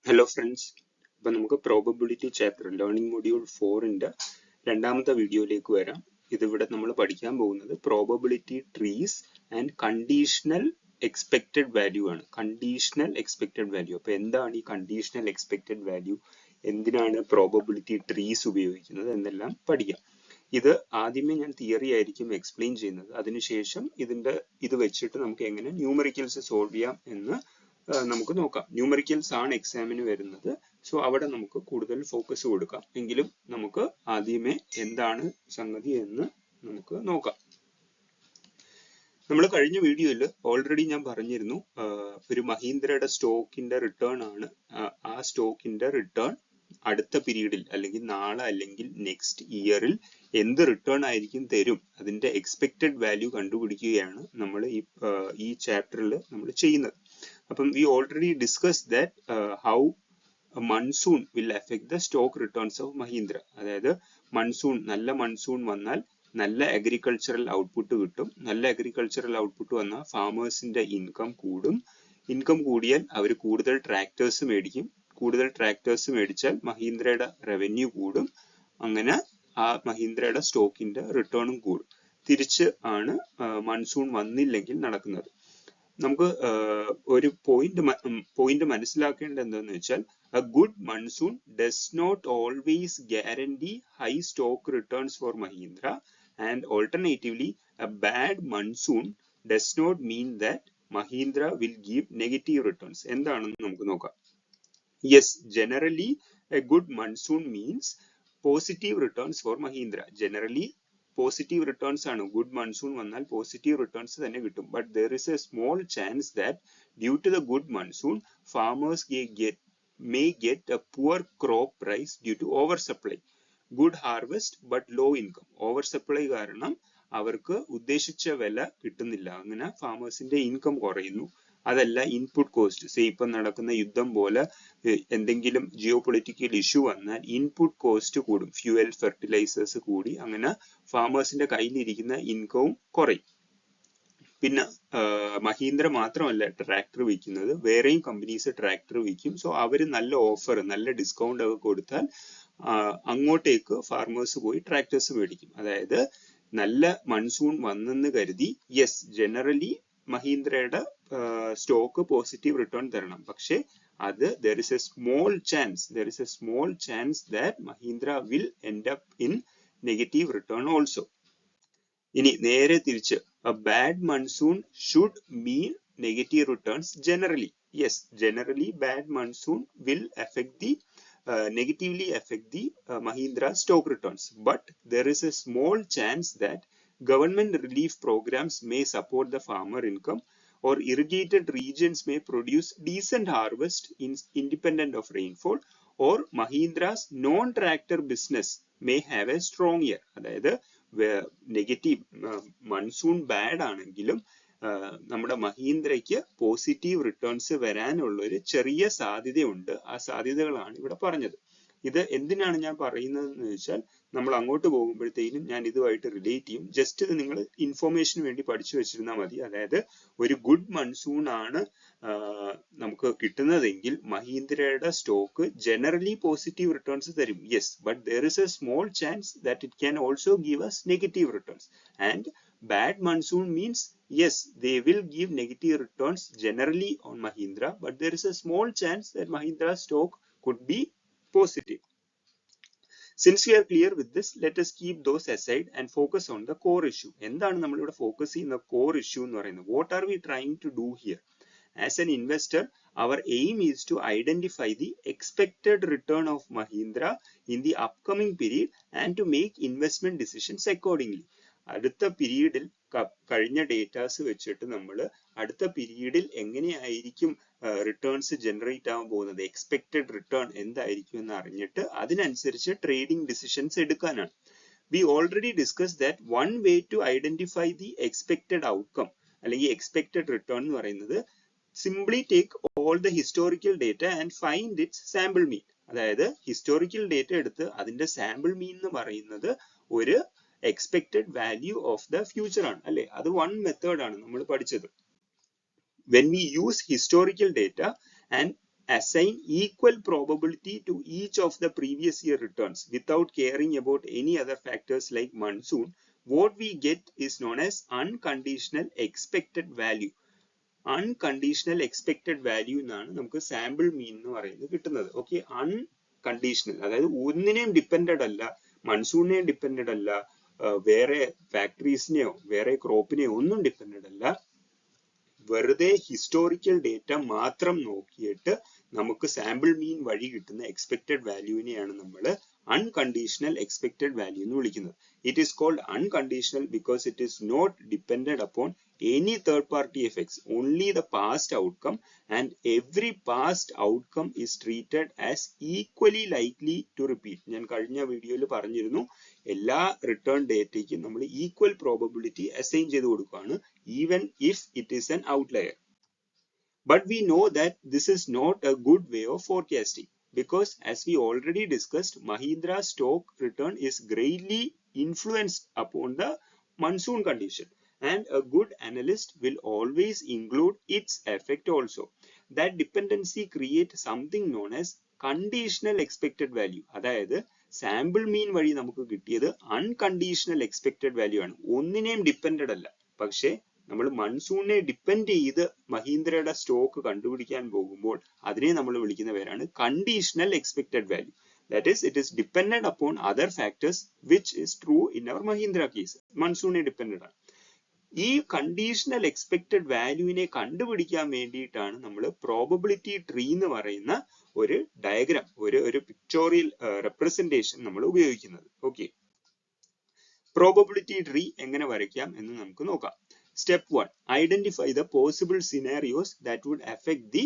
Hello friends, ഇപ്പം നമുക്ക് probability chapter learning module 4-ന്റെ രണ്ടാമത്തെ വീഡിയോയിലേക്ക് വരാം. ഇതിവിടെ നമ്മൾ പഠിക്കാൻ പോകുന്നത് probability trees and conditional expected value ആണ്. Conditional expected value. അപ്പോൾ എന്താണ് ഈ കണ്ടീഷണൽ എക്സ്പെക്റ്റഡ് വാല്യൂ, എന്തിനാണ് പ്രോബബിലിറ്റി ട്രീസ് ഉപയോഗിക്കുന്നത് എന്നെല്ലാം പഠിക്കാം. ഇത് ആദ്യമേ ഞാൻ തിയറി ആയിരിക്കും എക്സ്പ്ലെയിൻ ചെയ്യുന്നത്, അതിനുശേഷം ഇത് വെച്ചിട്ട് നമുക്ക് എങ്ങനെ ന്യൂമറിക്കൽസ് സോൾവ് ചെയ്യാം എന്ന് നമുക്ക് നോക്കാം. ന്യൂമറിക്കൽസ് ആണ് എക്സാമിന് വരുന്നത്, സോ അവിടെ നമുക്ക് കൂടുതൽ ഫോക്കസ് കൊടുക്കാം. എങ്കിലും നമുക്ക് ആദ്യമേ എന്താണ് സംഗതി എന്ന് നമുക്ക് നോക്കാം. നമ്മൾ കഴിഞ്ഞ വീഡിയോയിൽ ഓൾറെഡി ഞാൻ പറഞ്ഞിരുന്നു, ഒരു മഹീന്ദ്രയുടെ സ്റ്റോക്കിന്റെ റിട്ടേൺ ആണ്. ആ സ്റ്റോക്കിന്റെ റിട്ടേൺ അടുത്ത പീരീഡിൽ അല്ലെങ്കിൽ നാളെ അല്ലെങ്കിൽ നെക്സ്റ്റ് ഇയറിൽ എന്ത് റിട്ടേൺ ആയിരിക്കും തരും, അതിന്റെ എക്സ്പെക്റ്റഡ് വാല്യൂ കണ്ടുപിടിക്കുകയാണ് നമ്മൾ ഈ ചാപ്റ്ററിൽ നമ്മൾ ചെയ്യുന്നത്. അപ്പം V already discuss that how monsoon will effect the stock returns of Mahindra. അതായത് നല്ല മൺസൂൺ വന്നാൽ നല്ല അഗ്രികൾച്ചറൽ ഔട്ട്പുട്ട് കിട്ടും. നല്ല അഗ്രികൾച്ചറൽ ഔട്ട്പുട്ട് വന്നാൽ ഫാമേഴ്സിന്റെ ഇൻകം കൂടും. ഇൻകം കൂടിയാൽ അവർ കൂടുതൽ ട്രാക്ടേഴ്സ് മേടിക്കും. കൂടുതൽ ട്രാക്ടേഴ്സ് മേടിച്ചാൽ മഹീന്ദ്രയുടെ റവന്യൂ കൂടും. അങ്ങനെ ആ മഹീന്ദ്രയുടെ സ്റ്റോക്കിന്റെ റിട്ടേണും കൂടും. തിരിച്ച് ആണ് മൺസൂൺ വന്നില്ലെങ്കിൽ നടക്കുന്നത്. നമുക്ക് ഒരു പോയിന്റ് മനസ്സിലാക്കേണ്ടത് എന്താണെന്ന് വെച്ചാൽ, a good monsoon does not always guarantee high stock returns for Mahindra, and alternatively a bad monsoon does not mean that Mahindra will give negative returns. എന്താണെന്ന് നമുക്ക് നോക്കാം. Yes, generally a good monsoon means positive returns for Mahindra. Generally positive returns ആണ്. Good monsoon വന്നാൽ positive returns തന്നെ കിട്ടും. But there is a small chance that due to the good monsoon farmers may get a poor crop price due to oversupply. Good harvest but low income. Oversupply കാരണം അവർക്ക് ഉദ്ദേശിച്ച വില കിട്ടുന്നില്ല. അങ്ങനെ ഫാമേഴ്സിന്റെ income കുറയുന്നു. അതല്ല ഇൻപുട്ട് കോസ്റ്റ്, ഇപ്പം നടക്കുന്ന യുദ്ധം പോലെ എന്തെങ്കിലും ജിയോ പൊളിറ്റിക്കൽ ഇഷ്യൂ വന്നാൽ ഇൻപുട്ട് കോസ്റ്റ് കൂടും, ഫ്യൂവൽ ഫെർട്ടിലൈസേഴ്സ് കൂടി, അങ്ങനെ ഫാമേഴ്സിന്റെ കയ്യിലിരിക്കുന്ന ഇൻകവും കുറയും. പിന്നെ മഹീന്ദ്ര മാത്രമല്ല ട്രാക്ടർ വിൽക്കുന്നത്, വേറെയും കമ്പനീസ് ട്രാക്ടർ വിൽക്കും. സോ അവര് നല്ല ഓഫർ, നല്ല ഡിസ്കൗണ്ട് ഒക്കെ കൊടുത്താൽ അങ്ങോട്ടേക്ക് ഫാർമേഴ്സ് പോയി ട്രാക്ടേഴ്സ് മേടിക്കും. അതായത് നല്ല മൺസൂൺ വന്നെന്ന് കരുതി യെസ് ജനറലി മഹീന്ദ്രയുടെ സ്റ്റോക്ക് പോസിറ്റീവ് റിട്ടേൺ തരണം. പക്ഷെ അത് there is a small chance that Mahindra will end up in negative return also. ഇനി നേരെ തിരിച്ച്, a bad monsoon should mean negative returns generally. Yes, generally bad monsoon will negatively affect the Mahindra stock returns, but there is a small chance that government relief programs may support the farmer income, or irrigated regions may produce decent harvest independent of rainfall, or Mahindra's non-tractor business may have a strong year. അതായത് negative monsoon bad ആണെങ്കിലും നമ്മുടെ മഹീന്ദ്രയ്ക്ക് positive returns വരാനുള്ള ഒരു ചെറിയ സാധ്യതയുണ്ട്. ആ സാധ്യതകളാണ് ഇവിടെ പറഞ്ഞത്. ഇത് എന്തിനാണ് ഞാൻ പറയുന്നത് എന്ന് വെച്ചാൽ, നമ്മൾ അങ്ങോട്ട് പോകുമ്പോഴത്തേക്കും ഞാൻ ഇതുമായിട്ട് റിലേറ്റ് ചെയ്യും. ജസ്റ്റ് ഇത് നിങ്ങൾ ഇൻഫോർമേഷന് വേണ്ടി പഠിച്ചു വെച്ചിരുന്നാൽ മതി. അതായത് ഒരു ഗുഡ് മൺസൂൺ ആണ് നമുക്ക് കിട്ടുന്നതെങ്കിൽ മഹീന്ദ്രയുടെ സ്റ്റോക്ക് ജനറലി പോസിറ്റീവ് റിട്ടേൺസ് തരും. Yes, but there is a small chance that it can also give us negative returns. And bad monsoon means yes, they will give negative returns generally on Mahindra, but there is a small chance that Mahindra's stock could be positive. Since we are clear with this, let us keep those aside and focus on the core issue. എന്താണ് നമ്മൾ ഇവിടെ focus ചെയ്യുന്ന core issue എന്ന് പറയുന്നത്? What are we trying to do here? As an investor, our aim is to identify the expected return of Mahindra in the upcoming period and to make investment decisions accordingly. അടുത്ത പീരീഡിൽ കഴിഞ്ഞ datas വെച്ചിട്ട് നമ്മൾ അടുത്ത പീരീഡിൽ എങ്ങനെയായിരിക്കും returns generate ആവാൻ പോകുന്നത്, എക്സ്പെക്റ്റഡ് റിട്ടേൺ എന്തായിരിക്കും എന്ന് അറിഞ്ഞിട്ട് അതിനനുസരിച്ച് ട്രേഡിംഗ് ഡിസിഷൻസ് എടുക്കാനാണ്. We already discuss that one way to identify the expected outcome അല്ലെങ്കിൽ എക്സ്പെക്റ്റഡ് റിട്ടേൺ എന്ന് പറയുന്നത്, simply take all the historical data and find its sample mean. അതായത് ഹിസ്റ്റോറിക്കൽ ഡേറ്റ എടുത്ത് അതിന്റെ സാമ്പിൾ മീൻ എന്ന് പറയുന്നത് ഒരു expected value of the future ആണ്, അല്ലെ? അത് വൺ മെത്തേഡ് ആണ് നമ്മൾ പഠിച്ചത്. When we use historical data and assign equal probability to each of the previous year returns without caring about any other factors like monsoon, what we get is known as unconditional expected value. Unconditional expected value എന്നാണ് നമുക്ക് sample മീൻ എന്ന് പറയുന്നത് കിട്ടുന്നത്. Okay, unconditional, അതായത് ഒന്നിനെയും depended അല്ല, മൺസൂണിനെയും depended അല്ല, വേറെ ഫാക്ടറീസിനെയോ വേറെ ക്രോപ്പിനെയോ ഒന്നും ഡിപ്പെൻഡഡ് അല്ല, വെറുതെ ഹിസ്റ്റോറിക്കൽ ഡേറ്റ മാത്രം നോക്കിയിട്ട് നമുക്ക് സാമ്പിൾ മീൻ വഴി കിട്ടുന്ന എക്സ്പെക്ടഡ് വാല്യൂവിനെയാണ് നമ്മൾ unconditional expected value എന്ന് വിളിക്കുന്നത്. It is called unconditional because it is not dependent upon any third party effects, only the past outcome, and every past outcome is treated as equally likely to repeat. ഞാൻ കഴിഞ്ഞ വീഡിയോയിൽ പറഞ്ഞിരുന്നു, എല്ലാ return ഡേറ്റയ്ക്കും നമ്മൾ equal probability assign ചെയ്ത് കൊടുക്കുകയാണ്, even if it is an outlier. But we know that this is not a good way of forecasting, because as we already discussed, Mahindra stock return is greatly influenced upon the monsoon condition, and a good analyst will always include its effect also. That dependency creates something known as conditional expected value. അതായത് sample മീൻ വഴി നമുക്ക് കിട്ടിയത് unconditional expected value ആണ്, ഒന്നിനെയും depended അല്ല. പക്ഷേ നമ്മൾ മൺസൂണിനെ depend ചെയ്ത് മഹീന്ദ്രയുടെ സ്റ്റോക്ക് കണ്ടുപിടിക്കാൻ പോകുമ്പോൾ അതിനെ നമ്മൾ വിളിക്കുന്ന പേരാണ് conditional expected value. That is, it is dependent upon other factors which is true in our Mahindra case. മൺസൂണിനെ ഡിപ്പെൻഡന്റ് ആണ്. ഈ കണ്ടീഷണൽ എക്സ്പെക്ടഡ് വാല്യൂവിനെ കണ്ടുപിടിക്കാൻ വേണ്ടിയിട്ടാണ് നമ്മൾ പ്രോബബിലിറ്റി ട്രീ എന്ന് പറയുന്ന ഒരു ഡയഗ്രാം, ഒരു പിക്ചോറിയൽ റെപ്രസെന്റേഷൻ നമ്മൾ ഉപയോഗിക്കുന്നത്. ഓക്കെ, പ്രോബബിലിറ്റി ട്രീ എങ്ങനെ വരയ്ക്കാം എന്ന് നമുക്ക് നോക്കാം. Step 1. Identify the possible scenarios that would affect the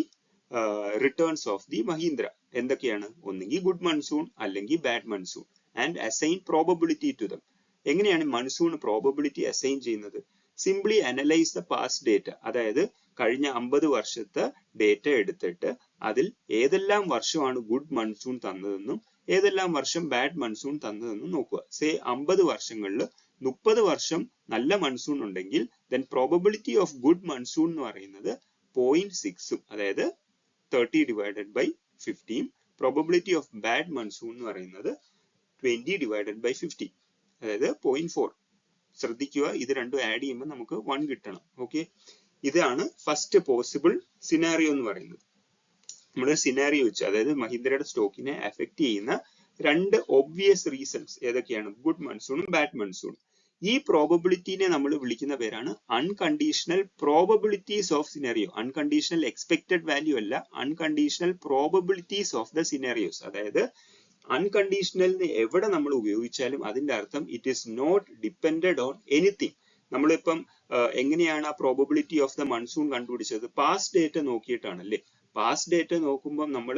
returns of the Mahindra. എന്തൊക്കെയാണ്? ഒന്നെങ്കിൽ ഗുഡ് മൺസൂൺ അല്ലെങ്കിൽ bad monsoon, and assign probability to them. എങ്ങനെയാണ് മൺസൂൺ പ്രോബബിലിറ്റി അസൈൻ ചെയ്യുന്നത്? Simply analyse the past data. അതായത് കഴിഞ്ഞ 50 വർഷത്തെ ഡേറ്റ എടുത്തിട്ട് അതിൽ ഏതെല്ലാം വർഷമാണ് ഗുഡ് മൺസൂൺ തന്നതെന്നും ഏതെല്ലാം വർഷം ബാഡ് മൺസൂൺ തന്നതെന്നും നോക്കുക. സേ 50 വർഷങ്ങളിൽ 30 വർഷം നല്ല മൺസൂൺ ഉണ്ടെങ്കിൽ then probability of good monsoon എന്ന് പറയുന്നത് 0.6, അതായത് 30 divided by 15. probability of bad monsoon എന്ന് പറയുന്നത് 20 divided by 50, അതായത് 0.4. ശ്രദ്ധിക്കുക, ഇത് രണ്ടും ആഡ് ചെയ്യുമ്പോൾ നമുക്ക് 1 കിട്ടണം. ഓക്കെ, ഇതാണ് ഫസ്റ്റ് പോസിബിൾ സിനാറിയോ എന്ന് പറയുന്നത്. നമ്മുടെ സിനാറിയോ വെച്ച്, അതായത് മഹീന്ദ്രയുടെ സ്റ്റോക്കിനെ അഫക്ട് ചെയ്യുന്ന രണ്ട് ഒബ്വിയസ് റീസൺസ് ഏതൊക്കെയാണ്? ഗുഡ് മൺസൂണും ബാഡ് മൺസൂണും. ഈ പ്രോബബിലിറ്റിനെ നമ്മൾ വിളിക്കുന്ന പേരാണ് unconditional probabilities of scenario. Unconditional expected value അല്ല, unconditional probabilities of the scenarios. അതായത് അൺകണ്ടീഷണൽ എവിടെ നമ്മൾ ഉപയോഗിച്ചാലും അതിന്റെ അർത്ഥം it is not depended on anything. നമ്മളിപ്പം എങ്ങനെയാണ് ആ പ്രോബബിലിറ്റി ഓഫ് ദ മൺസൂൺ കണ്ടുപിടിച്ചത്? പാസ്റ്റ് ഡേറ്റ നോക്കിയിട്ടാണ് അല്ലേ? പാസ്റ്റ് ഡേറ്റ നോക്കുമ്പോൾ നമ്മൾ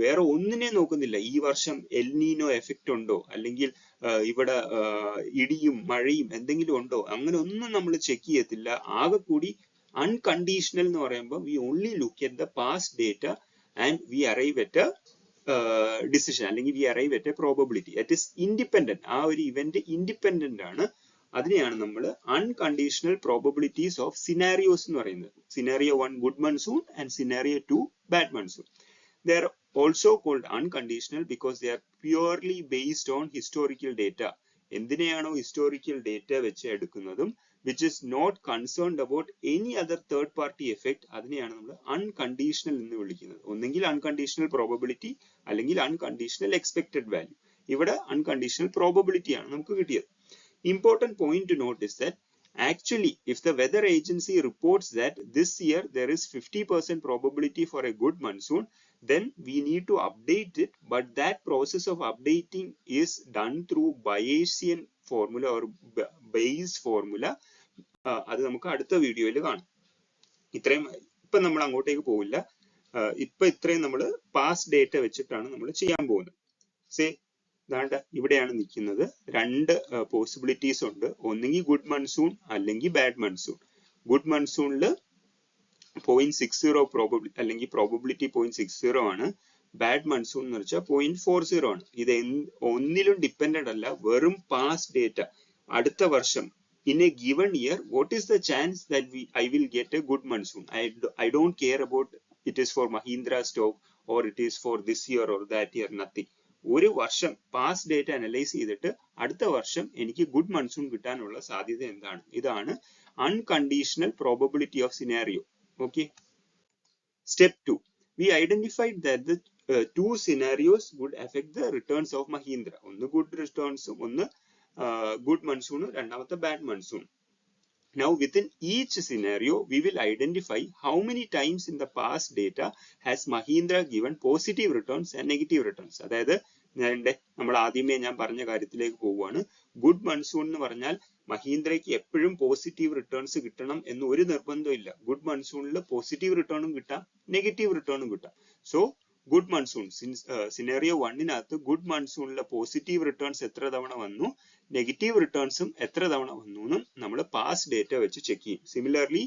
വേറെ ഒന്നിനെ നോക്കുന്നില്ല. ഈ വർഷം എൽനീനോ എഫക്റ്റ് ഉണ്ടോ, അല്ലെങ്കിൽ ഇവിടെ ഇടിയും മഴയും എന്തെങ്കിലും ഉണ്ടോ, അങ്ങനെ ഒന്നും നമ്മൾ ചെക്ക് ചെയ്യത്തില്ല. ആകെ കൂടി അൺകണ്ടീഷണൽ എന്ന് പറയുമ്പോൾ we only look at the past data and we arrive at decision, അല്ലെങ്കിൽ we arrive at a probability that is independent. ആ ഒരു ഇവന്റ് ഇൻഡിപെൻഡന്റ് ആണ്. അതിനെയാണ് നമ്മൾ അൺകണ്ടീഷണൽ പ്രോബബിലിറ്റീസ് ഓഫ് സിനാരിയോസ് എന്ന് പറയുന്നത്. Scenario 1 good monsoon and scenario 2 bad monsoon. They are also called unconditional because they are purely based on historical data. എന്തിനെയാണോ historical data വെച്ച് എടുക്കുന്നതും which is not concerned about any other third party effect, അതിനെയാണ് നമ്മൾ unconditional എന്ന് വിളിക്കുന്നത്. ഒന്നെങ്കിൽ unconditional probability അല്ലെങ്കിൽ unconditional expected value. ഇവിടെ അൺകണ്ടീഷണൽ പ്രോബബിലിറ്റി ആണ് നമുക്ക് കിട്ടിയത്. Important point to note is that actually if the weather agency reports that this year there is 50% probability for a good monsoon, then we need to update it, but that process of updating is done through Bayesian formula or Bayes formula. അത് നമുക്ക് അടുത്ത വീഡിയോയിൽ കാണാം. ഇത്രയും ഇപ്പൊ നമ്മൾ അങ്ങോട്ടേക്ക് പോവില്ല. ഇപ്പൊ ഇത്രയും നമ്മൾ പാസ്റ്റ് ഡേറ്റ വെച്ചിട്ടാണ് നമ്മൾ ചെയ്യാൻ പോകുന്നത്. സേ ദാണ്ട ഇവിടെയാണ് നിൽക്കുന്നത്. രണ്ട് പോസിബിലിറ്റീസ് ഉണ്ട്, ഒന്നെങ്കിൽ ഗുഡ് മൺസൂൺ അല്ലെങ്കിൽ ബാഡ് മൺസൂൺ. ഗുഡ് മൺസൂണിൽ 0.60 പ്രോബബിലിറ്റി അല്ലെങ്കിൽ പ്രോബബിലിറ്റി 0.60 ആണ്. ബാഡ് മൺസൂൺ എന്ന് വെച്ചാൽ 0.40 ആണ്. ഇത് ഒന്നിലും ഡിപ്പെൻഡന്റ് അല്ല, വെറും പാസ്റ്റ് ഡേറ്റ. അടുത്ത വർഷം in a given year what is the chance that I will get a good monsoon? I don't care about it is for Mahindra stock or it is for this year or that year, nothing. ഒരു വർഷം past data analyse ചെയ്തിട്ട് അടുത്ത വർഷം എനിക്ക് good monsoon കിട്ടാനുള്ള സാധ്യത എന്താണ്? ഇതാണ് unconditional probability of scenario. Okay. Step 2. We identified that the two scenarios would affect the returns of Mahindra. ഒന്ന് good returns, ഒന്ന് good monsoon, രണ്ടാമത്തെ bad monsoon. Now within each scenario, we will identify how many times in the past data has Mahindra given positive returns and negative returns. അതായത് നമ്മൾ ആദ്യമേ ഞാൻ പറഞ്ഞ കാര്യത്തിലേക്ക് പോവുകയാണ്. ഗുഡ് മൺസൂൺ എന്ന് പറഞ്ഞാൽ മഹീന്ദ്രയ്ക്ക് എപ്പോഴും പോസിറ്റീവ് റിട്ടേൺസ് കിട്ടണം എന്ന് ഒരു നിർബന്ധമില്ല. ഗുഡ് മൺസൂണിൽ പോസിറ്റീവ് റിട്ടേണും കിട്ടാം, നെഗറ്റീവ് റിട്ടേണും കിട്ടാം. സോ ഗുഡ് മൺസൂൺ സിനാരിയോ 1-നകത്ത് ഗുഡ് മൺസൂണിലെ പോസിറ്റീവ് റിട്ടേൺസ് എത്ര തവണ വന്നു, നെഗറ്റീവ് റിട്ടേൺസും എത്ര തവണ വന്നു എന്നും നമ്മൾ പാസ്റ്റ് ഡേറ്റ വെച്ച് ചെക്ക് ചെയ്യും. സിമിലർലി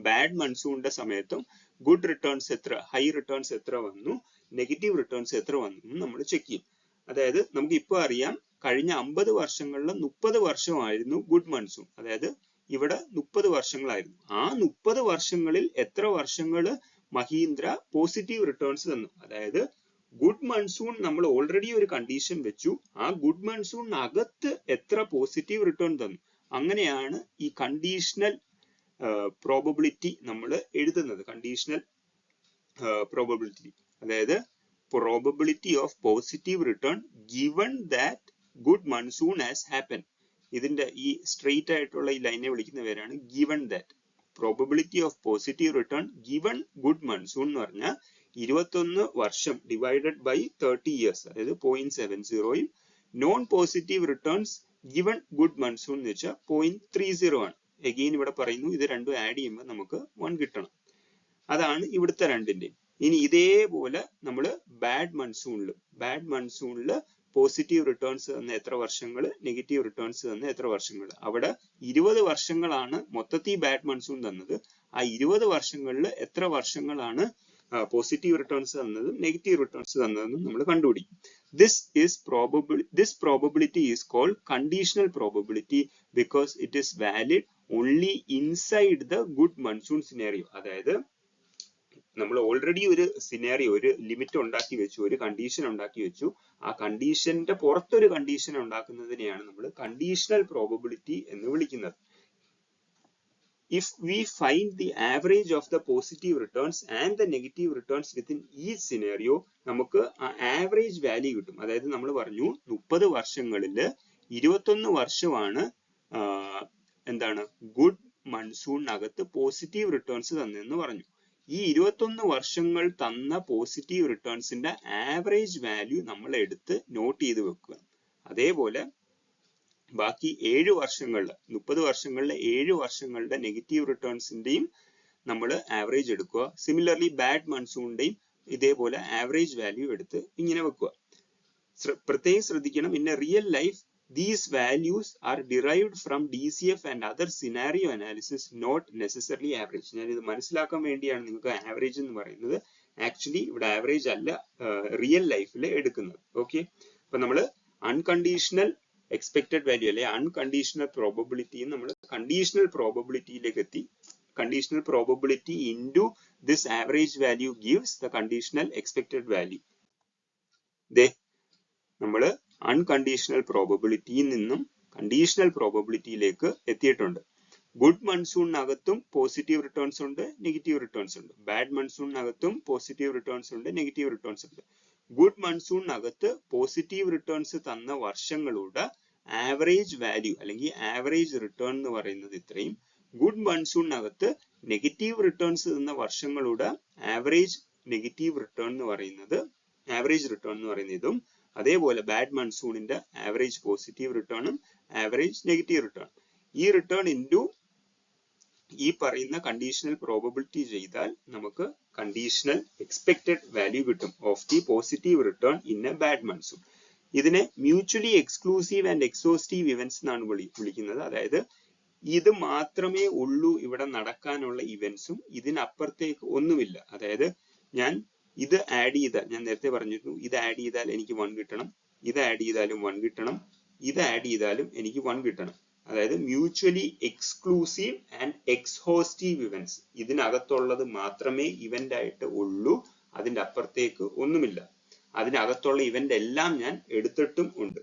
ബാഡ് മൺസൂണിന്റെ സമയത്തും ഗുഡ് റിട്ടേൺസ് എത്ര, ഹൈ റിട്ടേൺസ് എത്ര വന്നു, നെഗറ്റീവ് റിട്ടേൺസ് എത്ര വന്നു എന്ന് നമ്മൾ ചെക്ക് ചെയ്യും. അതായത് നമുക്ക് ഇപ്പോൾ അറിയാം കഴിഞ്ഞ 50 വർഷങ്ങളിൽ 30 വർഷമായിരുന്നു ഗുഡ് മൺസൂൺ. അതായത് ഇവിടെ 30 വർഷങ്ങളായിരുന്നു. ആ 30 വർഷങ്ങളിൽ എത്ര വർഷങ്ങള് മഹീന്ദ്ര പോസിറ്റീവ് റിട്ടേൺസ് തന്നു? അതായത് ഗുഡ് മൺസൂൺ നമ്മൾ ഓൾറെഡി ഒരു കണ്ടീഷൻ വെച്ചു, ആ ഗുഡ് മൺസൂണിനകത്ത് എത്ര പോസിറ്റീവ് റിട്ടേൺ തന്നു. അങ്ങനെയാണ് ഈ കണ്ടീഷണൽ പ്രോബബിലിറ്റി നമ്മൾ എഴുതുന്നത്. കണ്ടീഷണൽ പ്രോബബിലിറ്റി, അതായത് probability of positive return given that good monsoon has happened. ഇതിന്റെ ഈ സ്ട്രെയിറ്റ് ആയിട്ടുള്ള ഈ ലൈനെ വിളിക്കുന്ന പേരാണ് given that. Probability of positive return given good monsoon എന്ന് പറഞ്ഞാൽ 21 വർഷം ഡിവൈഡഡ് ബൈ 30 years, അതായത് 0.70. Non positive returns given good monsoon എന്ന് വെച്ചാൽ 0.30 ആണ്. എഗെയിൻ ഇവിടെ പറയുന്നു ഇത് രണ്ടും ആഡ് ചെയ്യുമ്പോൾ നമുക്ക് 1 കിട്ടണം. അതാണ് ഇവിടുത്തെ രണ്ടിന്റെ. ഇനി ഇതേപോലെ നമ്മൾ ബാഡ് മൺസൂണില് പോസിറ്റീവ് റിട്ടേൺസ് തന്ന എത്ര വർഷങ്ങൾ, നെഗറ്റീവ് റിട്ടേൺസ് തന്ന എത്ര വർഷങ്ങൾ. അവിടെ 20 വർഷങ്ങളാണ് മൊത്തത്തിൽ ബാഡ് മൺസൂൺ തന്നത്. ആ 20 വർഷങ്ങളിൽ എത്ര വർഷങ്ങളാണ് പോസിറ്റീവ് റിട്ടേൺസ് തന്നതും നെഗറ്റീവ് റിട്ടേൺസ് തന്നതെന്നും നമ്മൾ കണ്ടുപിടിക്കും. This probability is called conditional probability because it is valid only inside the good monsoon scenario. അതായത് നമ്മൾ ഓൾറെഡി ഒരു സിനാരിയോ, ഒരു ലിമിറ്റ് ഉണ്ടാക്കി വെച്ചു, ഒരു കണ്ടീഷൻ ഉണ്ടാക്കി വെച്ചു. ആ കണ്ടീഷന്റെ പുറത്തൊരു കണ്ടീഷൻ ഉണ്ടാക്കുന്നതിനെയാണ് നമ്മൾ കണ്ടീഷണൽ പ്രോബബിലിറ്റി എന്ന് വിളിക്കുന്നത്. If we find the average of the positive returns and the negative returns within each scenario, നമുക്ക് ആ ആവറേജ് വാല്യൂ കിട്ടും. അതായത് നമ്മൾ പറഞ്ഞു 30 വർഷങ്ങളില് 21 വർഷമാണ് എന്താണ് ഗുഡ് മൺസൂണിനകത്ത് പോസിറ്റീവ് റിട്ടേൺസ് തന്നെന്ന് പറഞ്ഞു. ഈ 21 വർഷങ്ങൾ തന്ന പോസിറ്റീവ് റിട്ടേൺസിന്റെ ആവറേജ് വാല്യൂ നമ്മൾ എടുത്ത് നോട്ട് ചെയ്ത് വെക്കുക. അതേപോലെ ബാക്കി 7 വർഷങ്ങളില് 30 വർഷങ്ങളിലെ 7 വർഷങ്ങളുടെ നെഗറ്റീവ് റിട്ടേൺസിന്റെയും നമ്മൾ ആവറേജ് എടുക്കുക. സിമിലർലി ബാഡ് മൺസൂണിന്റെയും ഇതേപോലെ ആവറേജ് വാല്യൂ എടുത്ത് ഇങ്ങനെ വെക്കുക. പ്രത്യേകം ശ്രദ്ധിക്കണം, in A real life these values are derived from DCF and other scenario analysis, not necessarily average. ഞാൻ ഇത് മനസ്സിലാക്കാൻ വേണ്ടിയാണ് നിങ്ങൾക്ക് ആവറേജ് എന്ന് പറയുന്നത്. ആക്ച്വലി ഇവിടെ ആവറേജ് അല്ല റിയൽ ലൈഫിൽ എടുക്കുന്നത്. ഓക്കെ. അപ്പൊ നമ്മൾ അൺകണ്ടീഷണൽ എക്സ്പെക്ടഡ് വാല്യൂ അല്ലെ അൺകണ്ടീഷണൽ പ്രോബബിലിറ്റി നമ്മൾ കണ്ടീഷണൽ പ്രോബബിലിറ്റിയിലേക്ക് എത്തി. Conditional probability into this average value gives the conditional expected value. നമ്മൾ അൺകണ്ടീഷണൽ പ്രോബബിലിറ്റിയിൽ നിന്നും കണ്ടീഷണൽ പ്രോബബിലിറ്റിയിലേക്ക് എത്തിയിട്ടുണ്ട്. ഗുഡ് മൺസൂണിനകത്തും പോസിറ്റീവ് റിട്ടേൺസ് ഉണ്ട്, നെഗറ്റീവ് റിട്ടേൺസ് ഉണ്ട്. ബാഡ് മൺസൂണിനകത്തും പോസിറ്റീവ് റിട്ടേൺസ് ഉണ്ട്, നെഗറ്റീവ് റിട്ടേൺസ് ഉണ്ട്. ഗുഡ് മൺസൂണിനകത്ത് പോസിറ്റീവ് റിട്ടേൺസ് തന്ന വർഷങ്ങളുടെ ആവറേജ് വാല്യൂ അല്ലെങ്കിൽ ആവറേജ് റിട്ടേൺ എന്ന് പറയുന്നത് ഇത്രയും. ഗുഡ് മൺസൂണിനകത്ത് നെഗറ്റീവ് റിട്ടേൺസ് തന്ന വർഷങ്ങളുടെ ആവറേജ് നെഗറ്റീവ് റിട്ടേൺ എന്ന് പറയുന്നത് ഇതും. അതേപോലെ ബാഡ് മൺസൂണിന്റെ ആവറേജ് പോസിറ്റീവ് റിട്ടേണും ആവറേജ് നെഗറ്റീവ് റിട്ടേൺ. ഈ റിട്ടേൺ ഇൻറ്റു ഈ പറയുന്ന കണ്ടീഷണൽ പ്രോബബിലിറ്റി ചെയ്താൽ നമുക്ക് കണ്ടീഷണൽ എക്സ്പെക്ടഡ് വാല്യൂ കിട്ടും of the positive return in a bad monsoon. ഇതിനെ mutually exclusive and exhaustive events എന്നാണ് വിളിക്കുന്നത്. അതായത് ഇത് മാത്രമേ ഉള്ളൂ ഇവിടെ നടക്കാനുള്ള ഇവന്റ്സും ഇതിനപ്പുറത്തേക്ക് ഒന്നുമില്ല. അതായത് ഞാൻ ഇത് ആഡ് ചെയ്താൽ, ഞാൻ നേരത്തെ പറഞ്ഞിരുന്നു ഇത് ആഡ് ചെയ്താൽ എനിക്ക് 1 കിട്ടണം, ഇത് ആഡ് ചെയ്താലും 1 കിട്ടണം, ഇത് ആഡ് ചെയ്താലും എനിക്ക് 1 കിട്ടണം. അതായത് mutually exclusive and exhaustive events, ഇതിനകത്തുള്ളത് മാത്രമേ ഇവന്റ് ആയിട്ട് ഉള്ളൂ. അതിന്റെ അപ്പുറത്തേക്ക് ഒന്നുമില്ല. അതിനകത്തുള്ള ഇവന്റ് എല്ലാം ഞാൻ എടുത്തിട്ടും ഉണ്ട്.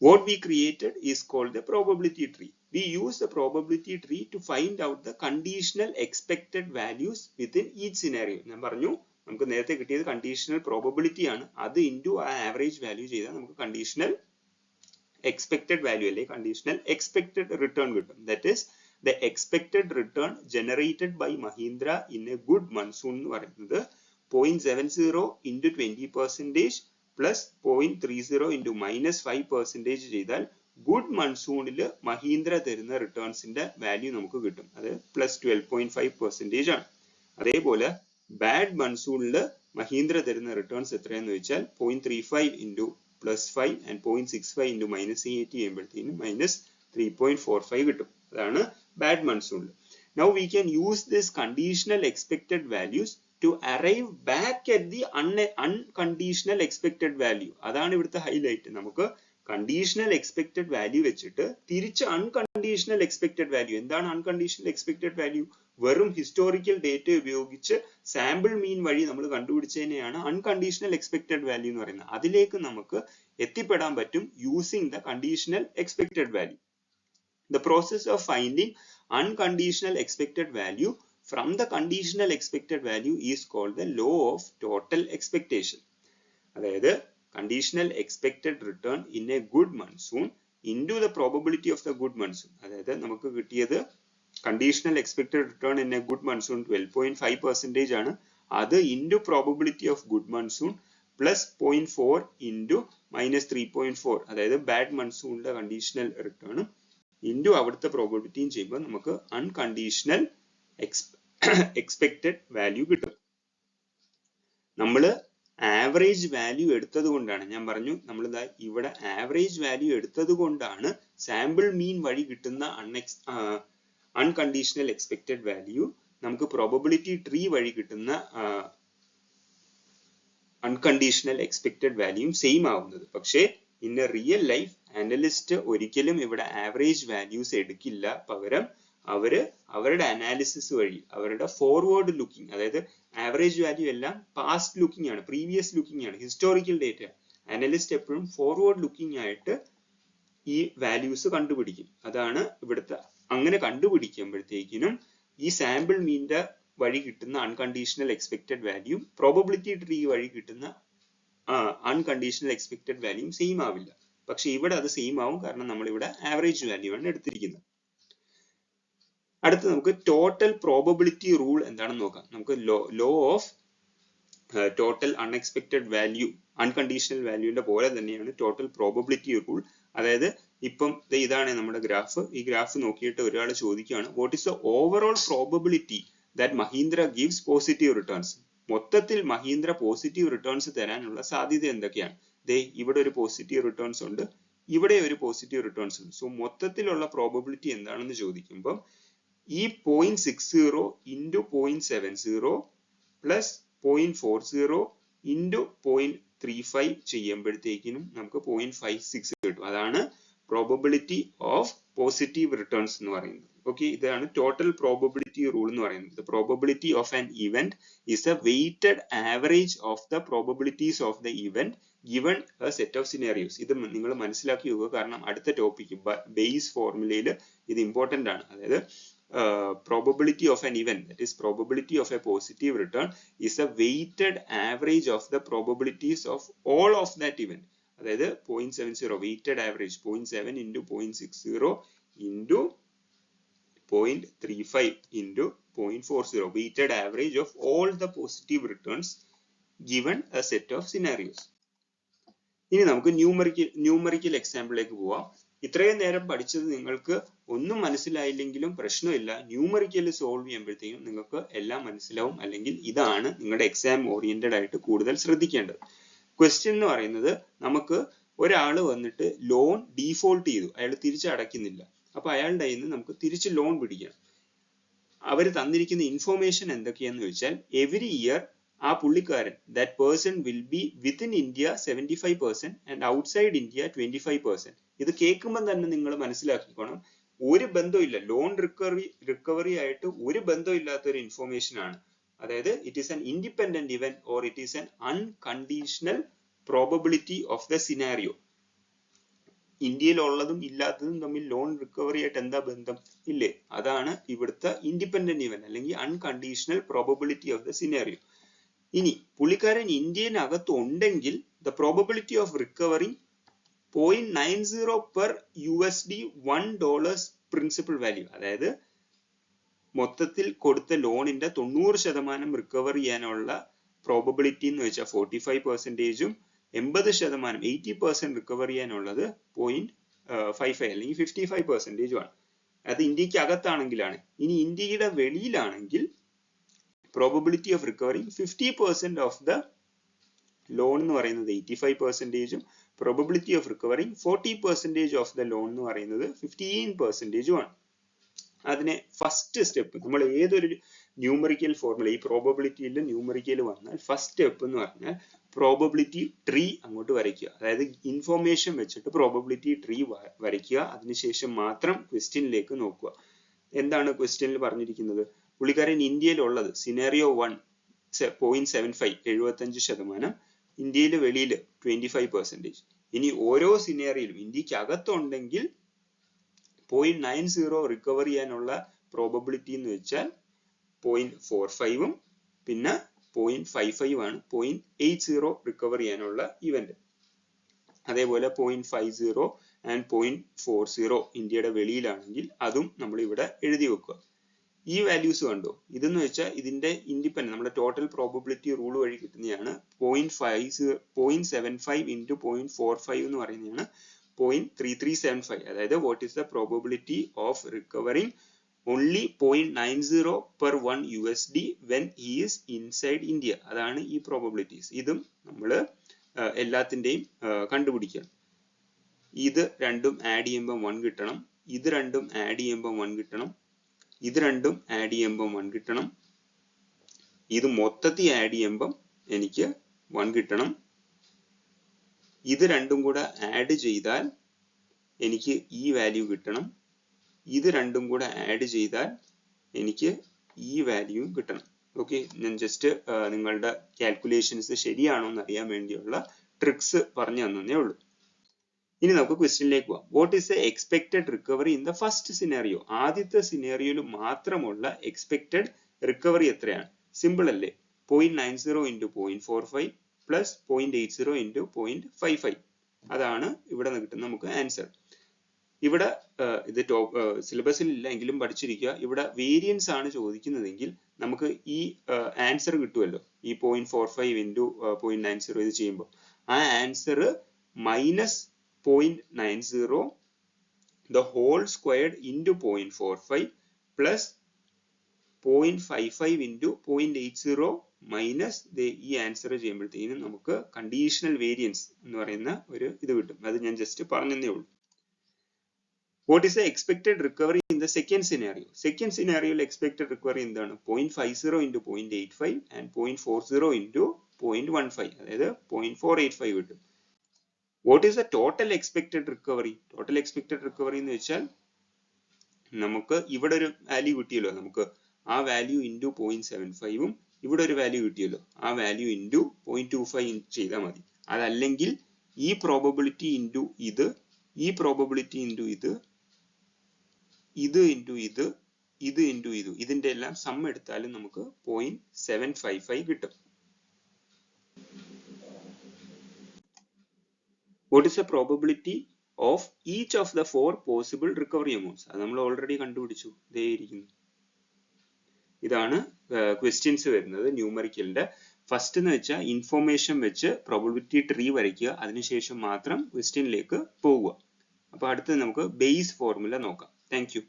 What we created is called the probability tree. We use the probability tree to find out the conditional expected values within each scenario. ഞാൻ പറഞ്ഞു നമുക്ക് നേരത്തെ കിട്ടിയത് കണ്ടീഷണൽ പ്രോബബിലിറ്റി ആണ്. അത് ഇൻറ്റു ആ ആവറേജ് വാല്യൂ ചെയ്താൽ നമുക്ക് കണ്ടീഷണൽ എക്സ്പെക്ടഡ് വാല്യൂ അല്ലെ കണ്ടീഷണൽ എക്സ്പെക്ടഡ് റിട്ടേൺ കിട്ടും. That is the expected return generated by Mahindra in a good monsoon എന്ന് പറയുന്നത് 0.70 into 20% plus 0.30 into -5% ചെയ്താൽ ഗുഡ് മൺസൂണിൽ മഹീന്ദ്ര തരുന്ന റിട്ടേൺസിന്റെ വാല്യൂ നമുക്ക് കിട്ടും. അത് +12.5% ആണ്. അതേപോലെ ബാഡ് മൺസൂണിൽ മഹീന്ദ്ര തരുന്ന റിട്ടേൺസ് എത്രയാന്ന് വെച്ചാൽ 0.35 into +5 and 0.65 into -80 ചെയ്യുമ്പോഴത്തേക്കും -3.45 കിട്ടും. അതാണ് bad monsoon. Now we can use this conditional expected values to arrive back at the unconditional expected value. അതാണ് ഇവിടുത്തെ ഹൈലൈറ്റ്. നമുക്ക് കണ്ടീഷണൽ എക്സ്പെക്ടഡ് വാല്യൂ വെച്ചിട്ട് തിരിച്ച് അൺകണ്ടീഷണൽ എക്സ്പെക്ടഡ് വാല്യൂ. എന്താണ് അൺകണ്ടീഷണൽ എക്സ്പെക്ടഡ് വാല്യൂ? വെറും ഹിസ്റ്റോറിക്കൽ ഡേറ്റ ഉപയോഗിച്ച് സാമ്പിൾ മീൻ വഴി നമ്മൾ കണ്ടുപിടിച്ചതിനെയാണ് അൺകണ്ടീഷണൽ എക്സ്പെക്ടഡ് വാല്യൂ എന്ന് പറയുന്നത്. അതിലേക്ക് നമുക്ക് എത്തിപ്പെടാൻ പറ്റും using the conditional expected value. The process of finding unconditional expected value from the conditional expected value is called the law of total expectation. അതായത് conditional expected return in a good monsoon into the probability of the good monsoon. അതായത് നമുക്ക് കിട്ടിയത് conditional expected return in a good monsoon 12.5% ആണ്. അത് into probability of good monsoon plus 0.4 into -3.4 അതായത് bad monsoonന്റെ conditional return into അവിടുത്തെ പ്രോബബിലിറ്റിയും ചെയ്യുമ്പോൾ നമുക്ക് unconditional expected value കിട്ടും. നമ്മൾ ആവറേജ് വാല്യൂ എടുത്തത് കൊണ്ടാണ്, ഞാൻ പറഞ്ഞു നമ്മൾ ഇവിടെ ആവറേജ് വാല്യൂ എടുത്തത് കൊണ്ടാണ് സാമ്പിൾ മീൻ വഴി കിട്ടുന്ന അൺകണ്ടീഷണൽ എക്സ്പെക്ടഡ് വാല്യൂ നമുക്ക് പ്രോബബിലിറ്റി ട്രീ വഴി കിട്ടുന്ന അൺകണ്ടീഷണൽ എക്സ്പെക്ടഡ് വാല്യൂയും സെയിം ആവുന്നത്. പക്ഷേ in A real life analyst ഒരിക്കലും ഇവിടെ ആവറേജ് വാല്യൂസ് എടുക്കില്ല. പകരം അവരുടെ അനാലിസിസ് വഴി അവരുടെ ഫോർവേഡ് ലുക്കിംഗ്, അതായത് ആവറേജ് വാല്യൂ എല്ലാം പാസ്റ്റ് ലുക്കിംഗ് ആണ്, പ്രീവിയസ് ലുക്കിംഗ് ആണ്, ഹിസ്റ്റോറിക്കൽ ഡേറ്റ. അനലിസ്റ്റ് എപ്പോഴും ഫോർവേഡ് ലുക്കിംഗ് ആയിട്ട് ഈ വാല്യൂസ് കണ്ടുപിടിക്കും. അതാണ് ഇവിടുത്തെ. അങ്ങനെ കണ്ടുപിടിക്കുമ്പോഴത്തേക്കിനും ഈ സാമ്പിൾ മീൻ്റെ വഴി കിട്ടുന്ന unconditional expected value probability tree വഴി കിട്ടുന്ന അൺകണ്ടീഷണൽ എക്സ്പെക്ടഡ് വാല്യൂം സെയിം ആവില്ല. പക്ഷെ ഇവിടെ അത് സെയിം ആവും, കാരണം നമ്മൾ ഇവിടെ ആവറേജ് വാല്യൂ ആണ് എടുത്തിരിക്കുന്നത്. അടുത്ത് നമുക്ക് ടോട്ടൽ പ്രോബബിലിറ്റി റൂൾ എന്താണെന്ന് നോക്കാം. നമുക്ക് law of total unexpected value unconditional വാല്യൂവിന്റെ പോലെ തന്നെയാണ് ടോട്ടൽ പ്രോബബിലിറ്റി റൂൾ. അതായത് ഇപ്പം ഇതാണ് നമ്മുടെ ഗ്രാഫ്. ഈ ഗ്രാഫ് നോക്കിയിട്ട് ഒരാൾ ചോദിക്കുകയാണ്, what is the overall probability that Mahindra gives positive returns? മൊത്തത്തിൽ മഹീന്ദ്ര പോസിറ്റീവ് റിട്ടേൺസ് തരാനുള്ള സാധ്യത എന്തൊക്കെയാണ്? ഇവിടെ ഒരു പോസിറ്റീവ് റിട്ടേൺസ് ഉണ്ട്, ഇവിടെ ഒരു പോസിറ്റീവ് റിട്ടേൺസ് ഉണ്ട്. സോ മൊത്തത്തിലുള്ള പ്രോബബിലിറ്റി എന്താണെന്ന് ചോദിക്കുമ്പോൾ ഈ 0.60 into 0.70 പ്ലസ് 0.40 into 0.35 ചെയ്യുമ്പോഴത്തേക്കിനും നമുക്ക് 0.56 കിട്ടും. അതാണ് പ്രോബബിലിറ്റി ഓഫ് പോസിറ്റീവ് റിട്ടേൺസ് എന്ന് പറയുന്നത്. ഓക്കെ, ഇതാണ് ടോട്ടൽ പ്രോബബിലിറ്റി റൂൾ എന്ന് പറയുന്നത്. The probability of an event is a weighted average of the probabilities of the event given a set of scenarios. ഇത് നിങ്ങൾ മനസ്സിലാക്കി വെക്കുക, കാരണം അടുത്ത ടോപ്പിക് ബേസ് ഫോർമുലയിൽ ഇത് ഇമ്പോർട്ടന്റ് ആണ്. അതായത് probability of an event, that is probability of a positive return, is a weighted average of the probabilities of all of that event. അതായത് 0.70 weighted average 0.7 into 0.60 into 0.35 into 0.40 weighted average of all the positive returns given a set of scenarios. ഇനി നമുക്ക് numerical എക്സാമ്പിളിലേക്ക് പോവാം. ഇത്രയും നേരം പഠിച്ചത് നിങ്ങൾക്ക് ഒന്നും മനസ്സിലായില്ലെങ്കിലും പ്രശ്നമില്ല. ന്യൂമറിക്കൽ സോൾവ് ചെയ്യുമ്പോഴത്തേക്കും നിങ്ങൾക്ക് എല്ലാം മനസ്സിലാവും. അല്ലെങ്കിൽ ഇതാണ് നിങ്ങളുടെ എക്സാം ഓറിയന്റഡ് ആയിട്ട് കൂടുതൽ ശ്രദ്ധിക്കേണ്ടത്. ക്വസ്റ്റ്യൻ എന്ന് പറയുന്നത്, നമുക്ക് ഒരാൾ വന്നിട്ട് ലോൺ ഡീഫോൾട്ട് ചെയ്തു, അയാൾ തിരിച്ചടയ്ക്കുന്നില്ല. അപ്പൊ അയാളുടെ കയ്യിൽ നിന്ന് നമുക്ക് തിരിച്ച് ലോൺ പിടിക്കാം. അവർ തന്നിരിക്കുന്ന ഇൻഫോർമേഷൻ എന്തൊക്കെയാന്ന് വെച്ചാൽ, എവറി ഇയർ ആ പുള്ളിക്കാരൻ that person will be within India 75% and outside India 25%. ഇത് കേൾക്കുമ്പോൾ തന്നെ നിങ്ങൾ മനസ്സിലാക്കിക്കോണം, ഒരു ബന്ധമില്ല, ലോൺ റിക്കവറി ആയിട്ട് ഒരു ബന്ധമില്ലാത്ത ഒരു ഇൻഫോർമേഷൻ ആണ്. അതായത് it is an independent event or it is an unconditional probability of the scenario. ഇന്ത്യയിൽ ഉള്ളതും ഇല്ലാത്തതും തമ്മിൽ ലോൺ റിക്കവറി ആയിട്ട് എന്താ ബന്ധം? ഇല്ലേ? അതാണ് ഇവിടുത്തെ ഇൻഡിപെൻഡന്റ് ഇവന്റ് അല്ലെങ്കിൽ unconditional probability of the scenario. ഇനി പുള്ളിക്കാരൻ ഇന്ത്യനകത്ത് ഉണ്ടെങ്കിൽ the probability of recovering 0.90 per USD $1 principal value. അതായത് മൊത്തത്തിൽ കൊടുത്ത ലോണിന്റെ 90% റിക്കവർ ചെയ്യാനുള്ള പ്രോബബിലിറ്റി എന്ന് വെച്ചാൽ 45%ഉം 80% റിക്കവർ ചെയ്യാനുള്ളത് 0.55 അല്ലെങ്കിൽ 55% ആണ്. അത് ഇന്ത്യക്ക് അകത്താണെങ്കിലാണ്. ഇനി ഇന്ത്യയുടെ വെളിയിലാണെങ്കിൽ probability of recovering 50% of the loan എന്ന് പറയുന്നത് 85%ഉം probability of recovering 40% of the loan എന്ന് പറയുന്നത് 15%ഉം ആണ്. അതിനെ ഫസ്റ്റ് സ്റ്റെപ്പ് നമ്മൾ ഏതൊരു ന്യൂമറിക്കൽ ഫോർമുല ഈ പ്രോബബിലിറ്റിയിൽ ന്യൂമറിക്കൽ വന്നാൽ ഫസ്റ്റ് സ്റ്റെപ്പ് എന്ന് പറഞ്ഞാൽ പ്രോബബിലിറ്റി ട്രീ അങ്ങോട്ട് വരയ്ക്കുക. അതായത് ഇൻഫോർമേഷൻ വെച്ചിട്ട് പ്രോബബിലിറ്റി ട്രീ വരയ്ക്കുക. അതിനുശേഷം മാത്രം ക്വസ്റ്റ്യനിലേക്ക് നോക്കുക. എന്താണ് ക്വസ്റ്റ്യനിൽ പറഞ്ഞിരിക്കുന്നത്? പുള്ളിക്കാരൻ ഇന്ത്യയിലുള്ളത് സിനാരിയോ 1 0.75 75%, ഇന്ത്യയിൽ വെളിയിൽ 25%. ഇനി ഓരോ സിനാരിയോയിലും ഇന്ത്യക്ക് അകത്തുണ്ടെങ്കിൽ 0.90 റിക്കവർ ചെയ്യാനുള്ള പ്രോബബിലിറ്റി എന്ന് വെച്ചാൽ 0.45ഉം പിന്നെ 0.55 ആണ് 0.80 റിക്കവർ ചെയ്യാനുള്ള ഇവന്റ്. അതേപോലെ 0.50 ആൻഡ് 0.40 ഇന്ത്യയുടെ വെളിയിലാണെങ്കിൽ അതും നമ്മൾ ഇവിടെ എഴുതി വെക്കുക. ഈ വാല്യൂസ് കണ്ടോ? ഇതെന്ന് വെച്ചാൽ ഇതിന്റെ ഇൻഡിപെൻഡന്റ് നമ്മുടെ ടോട്ടൽ പ്രോബബിലിറ്റി റൂൾ വഴി കിട്ടുന്നതാണ്. 0.75 into 0.45 എന്ന് പറയുന്നതാണ് 0.3375. അതായത് what is the probability of recovering only 0.90 per 1 USD when he is inside India. അതാണ് ഈ പ്രോബബിലിറ്റീസ്. ഇതും നമ്മൾ എല്ലാത്തിന്റെയും കണ്ടുപിടിക്കണം. ഇത് രണ്ടും ആഡ് ചെയ്യുമ്പോൾ 1 കിട്ടണം. ഇത് രണ്ടും ആഡ് ചെയ്യുമ്പോൾ 1 കിട്ടണം. ഇത് രണ്ടും ആഡ് ചെയ്യുമ്പോൾ 1 കിട്ടണം. ഇത് മൊത്തത്തിൽ ആഡ് ചെയ്യുമ്പോൾ എനിക്ക് 1 കിട്ടണം. ഇത് രണ്ടും കൂടെ ആഡ് ചെയ്താൽ എനിക്ക് ഈ വാല്യൂ കിട്ടണം. ഇത് രണ്ടും കൂടെ ആഡ് ചെയ്താൽ എനിക്ക് ഈ വാല്യൂ കിട്ടണം. ഓക്കെ, ഞാൻ ജസ്റ്റ് നിങ്ങളുടെ കാൽക്കുലേഷൻസ് ശരിയാണോ എന്ന് അറിയാൻ വേണ്ടിയുള്ള ട്രിക്സ് പറഞ്ഞു തന്നേ ഉള്ളൂ. ഇനി നമുക്ക് ക്വസ്റ്റ്യനിലേക്ക് പോവാം. What is the expected recovery in the first scenario? ആദ്യത്തെ സിനാരിയോയിൽ മാത്രമുള്ള എക്സ്പെക്ടഡ് റിക്കവറി എത്രയാണ്? സിമ്പിൾ അല്ലേ? 0.90 into 0.45 പ്ലസ് 0.80 into 0.55. അതാണ് ഇവിടെ കിട്ടുന്ന നമുക്ക് ആൻസർ. ഇവിടെ ഇത് സിലബസിൽ ഇല്ല എങ്കിലും പഠിച്ചിരിക്കുക. ഇവിടെ വേരിയൻസ് ആണ് ചോദിക്കുന്നതെങ്കിൽ നമുക്ക് ഈ ആൻസർ കിട്ടുമല്ലോ. ഈ 0.45 into 0.90 ഇത് ചെയ്യുമ്പോൾ ആ answer minus 0.90 the whole squared into 0.45 plus 0.55 into 0.80 minus ഈ ആൻസർ ചെയ്യുമ്പോഴത്തേക്കും നമുക്ക് കണ്ടീഷണൽ വേരിയൻസ് എന്ന് പറയുന്ന ഒരു ഇത് കിട്ടും. അത് ഞാൻ ജസ്റ്റ് പറഞ്ഞതേ ഉള്ളൂ. What is the expected recovery in the second scenario? Second scenario expected recovery എന്താണ്? 0.50 into 0.85 and 0.40 into 0.15. അതായത് 0.485 കിട്ടും. What is the total expected recovery? Total expected recovery എന്ന് വെച്ചാൽ നമുക്ക് ഇവിടെ ഒരു വാല്യൂ കിട്ടിയല്ലോ. നമുക്ക് ആ വാല്യൂ ഇൻറ്റു 0.75ഉം ഇവിടെ ഒരു വാല്യൂ കിട്ടിയല്ലോ. ആ വാല്യൂ ഇൻറ്റു 0.25 ചെയ്താൽ മതി. അതല്ലെങ്കിൽ ഈ പ്രോബബിലിറ്റി ഇൻറ്റു ഇത്, ഈ പ്രോബബിലിറ്റി ഇൻറ്റു ഇത്, ഇത് ഇൻറ്റു ഇത്, ഇത് ഇൻറ്റു ഇത്, ഇതിന്റെ എല്ലാം സം എടുത്താലും നമുക്ക് 0.755 കിട്ടും. What is the probability of each of the 4 possible recovery amounts? അത് നമ്മൾ ഓൾറെഡി കണ്ടുപിടിച്ചു. ദേ ഇരിക്കുന്നു. ഇതാണ് ക്വസ്റ്റ്യൻസ് വരുന്നത് ന്യൂമറിക്കലിന്റെ. ഫസ്റ്റ് എന്ന് വെച്ചാൽ ഇൻഫോർമേഷൻ വെച്ച് പ്രോബബിലിറ്റി ട്രീ വരയ്ക്കുക. അതിനുശേഷം മാത്രം ക്വസ്റ്റ്യനിലേക്ക് പോവുക. അപ്പൊ അടുത്തത് നമുക്ക് ബേസ് ഫോർമുല നോക്കാം. Thank you.